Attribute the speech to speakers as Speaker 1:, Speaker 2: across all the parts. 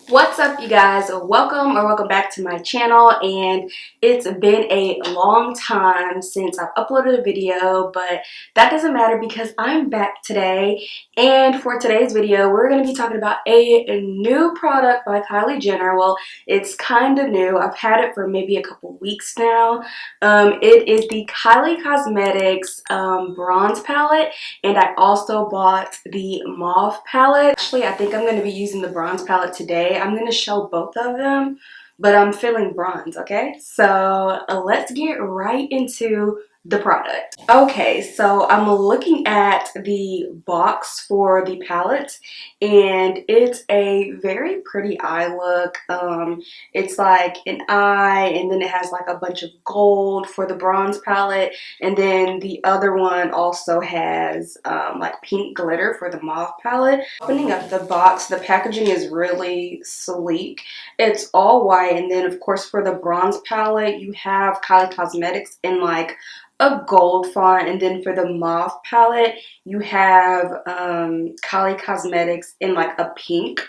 Speaker 1: What's up, you guys? Welcome back to my channel. And it's been a long time since I've uploaded a video, but that doesn't matter because I'm back today. And for today's video, we're going to be talking about a new product by Kylie Jenner. Well, it's kind of new. I've had it for maybe a couple weeks now. It is the Kylie Cosmetics bronze palette, and I also bought the mauve palette. Actually, I think I'm going to be using the bronze palette today. I'm going to show both of them, but I'm feeling bronze, okay? So let's get right into the product. Okay, so I'm looking at the box for the palette, and it's a very pretty eye look. It's like an eye, and then it has like a bunch of gold for the bronze palette, and then the other one also has like pink glitter for the mauve palette. Opening up the box, the packaging is really sleek. It's all white, and then of course for the bronze palette you have Kylie Cosmetics in like a gold font, and then for the mauve palette you have Kylie Cosmetics in like a pink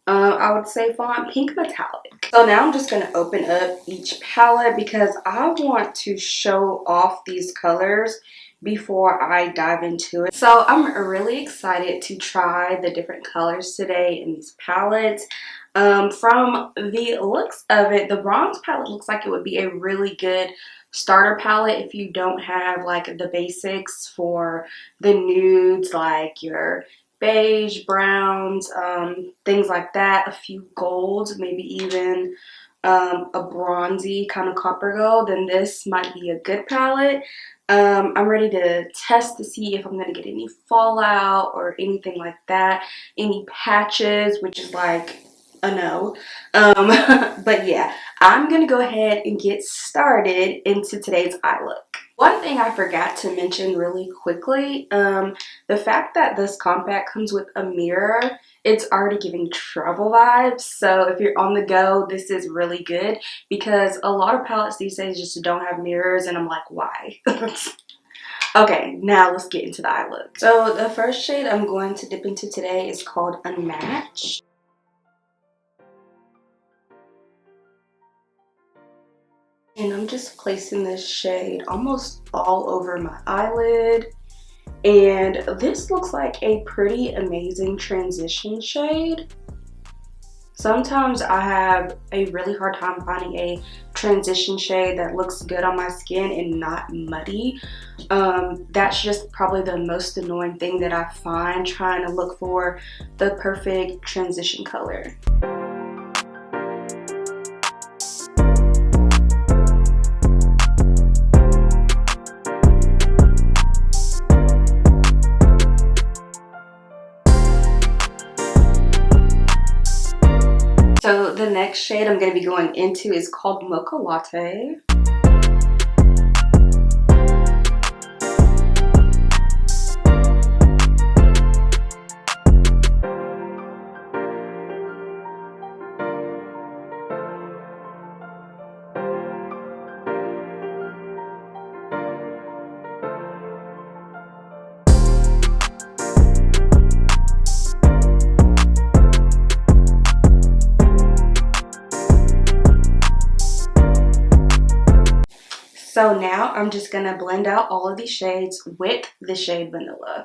Speaker 1: I would say font, pink metallic. So now I'm just going to open up each palette because I want to show off these colors before I dive into it. So I'm really excited to try the different colors today in these palettes. From the looks of it, the bronze palette looks like it would be a really good starter palette if you don't have like the basics for the nudes, like your beige, browns, things like that, a few golds, maybe even a bronzy kind of copper gold. Then this might be a good palette. I'm ready to test to see if I'm going to get any fallout or anything like that, any patches, which is like a no. But yeah, I'm gonna go ahead and get started into today's eye look. One thing I forgot to mention really quickly, the fact that this compact comes with a mirror, it's already giving travel vibes. So if you're on the go, this is really good because a lot of palettes these days just don't have mirrors, and I'm like, why? Okay, now let's get into the eye look. So the first shade I'm going to dip into today is called Unmatched. And I'm just placing this shade almost all over my eyelid. And this looks like a pretty amazing transition shade. Sometimes I have a really hard time finding a transition shade that looks good on my skin and not muddy. That's just probably the most annoying thing that I find trying to look for the perfect transition color. So the next shade I'm going to be going into is called Mocha Latte. So now I'm just going to blend out all of these shades with the shade Vanilla.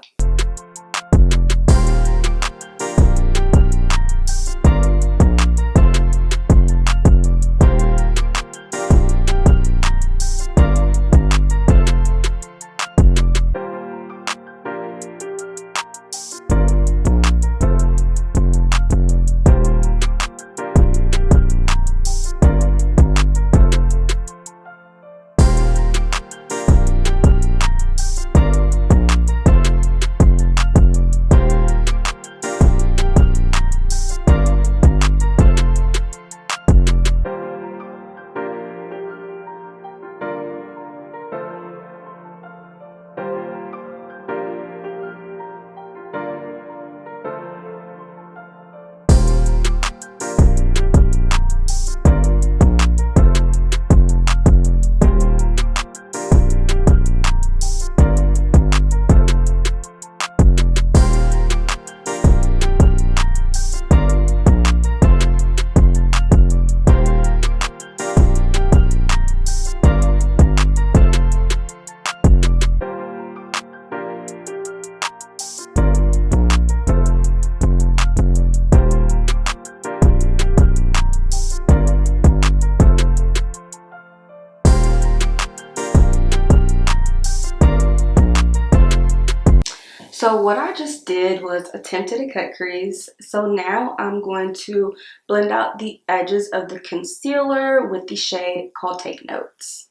Speaker 1: So what I just did was attempted a cut crease. So now I'm going to blend out the edges of the concealer with the shade called Take Notes.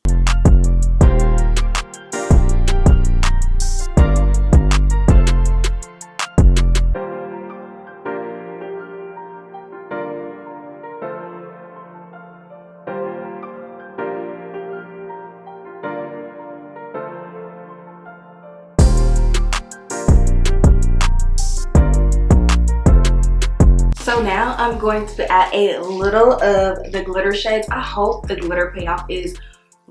Speaker 1: So now I'm going to add a little of the glitter shades. I hope the glitter payoff is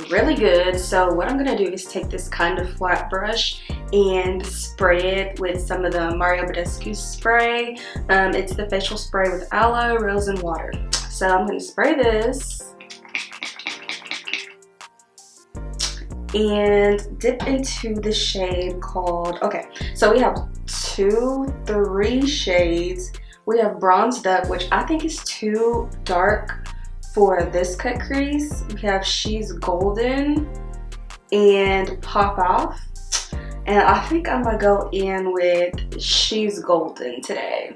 Speaker 1: really good. So what I'm going to do is take this kind of flat brush and spray it with some of the Mario Badescu spray. It's the facial spray with aloe, rose, and water. So I'm going to spray this and dip into the shade called, okay, so we have 3 shades. We have Bronzed Up, which I think is too dark for this cut crease. We have She's Golden and Pop Off. And I think I'm gonna go in with She's Golden today.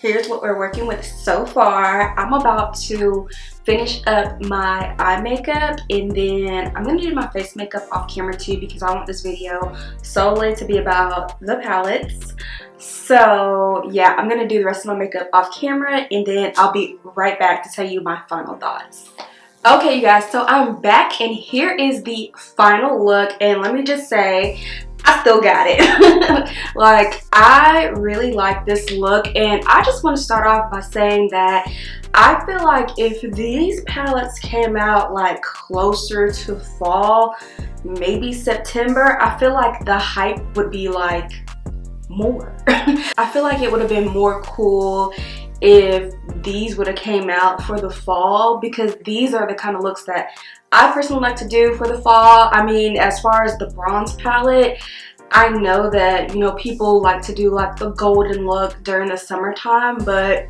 Speaker 1: Here's what we're working with so far. I'm about to finish up my eye makeup, and then I'm gonna do my face makeup off camera too, because I want this video solely to be about the palettes. So yeah, I'm gonna do the rest of my makeup off camera, and then I'll be right back to tell you my final thoughts. Okay, you guys, so I'm back, and here is the final look, and let me just say, I still got it. Like, I really like this look, and I just want to start off by saying that I feel like if these palettes came out like closer to fall, maybe September, I feel like the hype would be like more. I feel like it would have been more cool if these would have came out for the fall, because these are the kind of looks that I personally like to do for the fall. I mean, as far as the bronze palette, I know that, you know, people like to do like the golden look during the summertime, but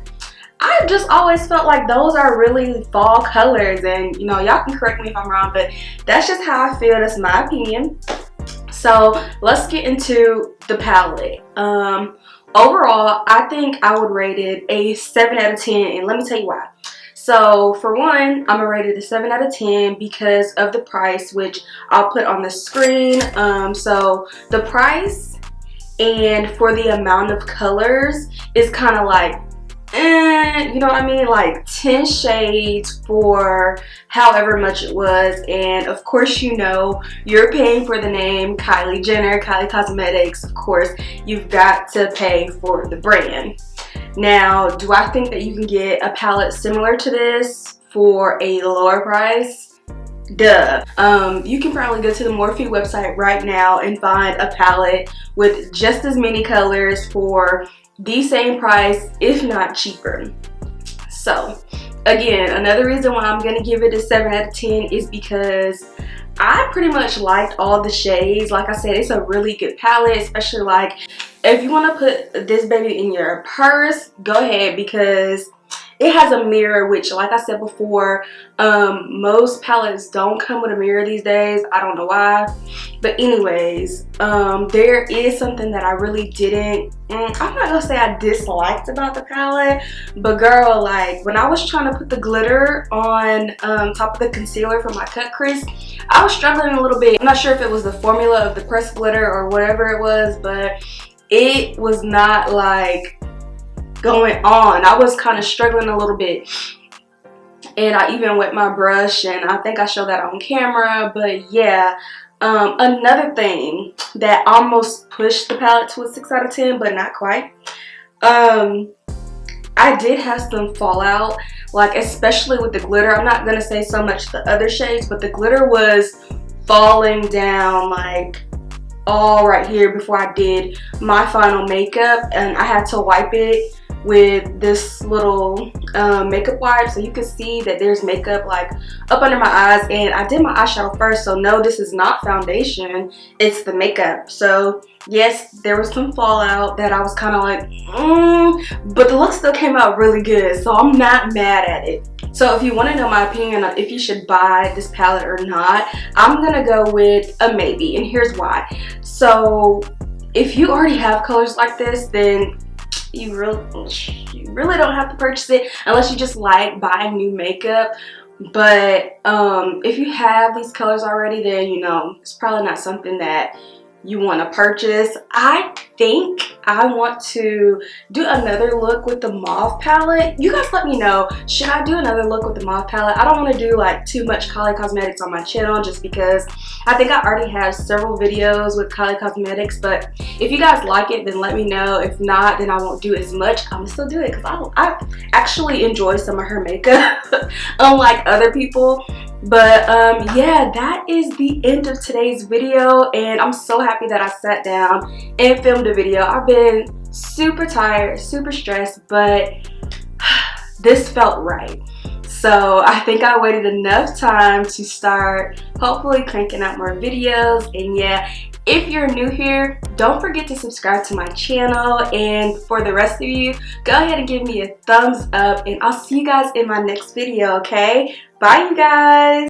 Speaker 1: I just always felt like those are really fall colors, and you know, y'all can correct me if I'm wrong, but that's just how I feel. That's my opinion. So let's get into the palette. Overall, I think I would rate it a 7 out of 10, and let me tell you why. So for one, I'm gonna rate it a 7 out of 10 because of the price, which I'll put on the screen. So the price and for the amount of colors is kind of like, you know what I mean? Like 10 shades for however much it was. And of course, you know, you're paying for the name Kylie Jenner, Kylie Cosmetics. Of course, you've got to pay for the brand. Now, do I think that you can get a palette similar to this for a lower price? Duh. You can probably go to the Morphe website right now and find a palette with just as many colors for the same price, if not cheaper. So again, another reason why I'm gonna give it a 7 out of 10 is because I pretty much liked all the shades. Like I said, it's a really good palette, especially like if you want to put this baby in your purse, go ahead, because it has a mirror, which like I said before, most palettes don't come with a mirror these days. I don't know why, but anyways, there is something that I really didn't, I'm not gonna say I disliked about the palette, but girl, like when I was trying to put the glitter on top of the concealer for my cut crease, I was struggling a little bit. I'm not sure if it was the formula of the pressed glitter or whatever it was, but it was not like going on. I was kind of struggling a little bit, and I even wet my brush, and I think I showed that on camera. But yeah, Another thing that almost pushed the palette to a 6 out of 10, but not quite. I did have some fallout, like especially with the glitter. I'm not gonna say so much the other shades, but the glitter was falling down like all right here before I did my final makeup, and I had to wipe it with this little makeup wipe, so you can see that there's makeup like up under my eyes. And I did my eyeshadow first, so no, this is not foundation, it's the makeup. So yes, there was some fallout that I was kind of like but the look still came out really good, so I'm not mad at it. So if you want to know my opinion on if you should buy this palette or not, I'm gonna go with a maybe, and here's why. So if you already have colors like this, then you really don't have to purchase it unless you just like buying new makeup. But if you have these colors already, then you know it's probably not something that you want to purchase. I think I want to do another look with the mauve palette. You guys let me know, should I do another look with the mauve palette? I don't want to do like too much Kylie Cosmetics on my channel, just because I think I already have several videos with Kylie Cosmetics. But if you guys like it, then let me know. If not, then I won't do as much. I'm gonna still do it because I actually enjoy some of her makeup unlike other people. But yeah, that is the end of today's video, and I'm so happy that I sat down and filmed a video. I've been super tired, super stressed, but this felt right. So I think I waited enough time to start hopefully cranking out more videos. And yeah, if you're new here, don't forget to subscribe to my channel, and for the rest of you, go ahead and give me a thumbs up, and I'll see you guys in my next video. Okay, bye you guys.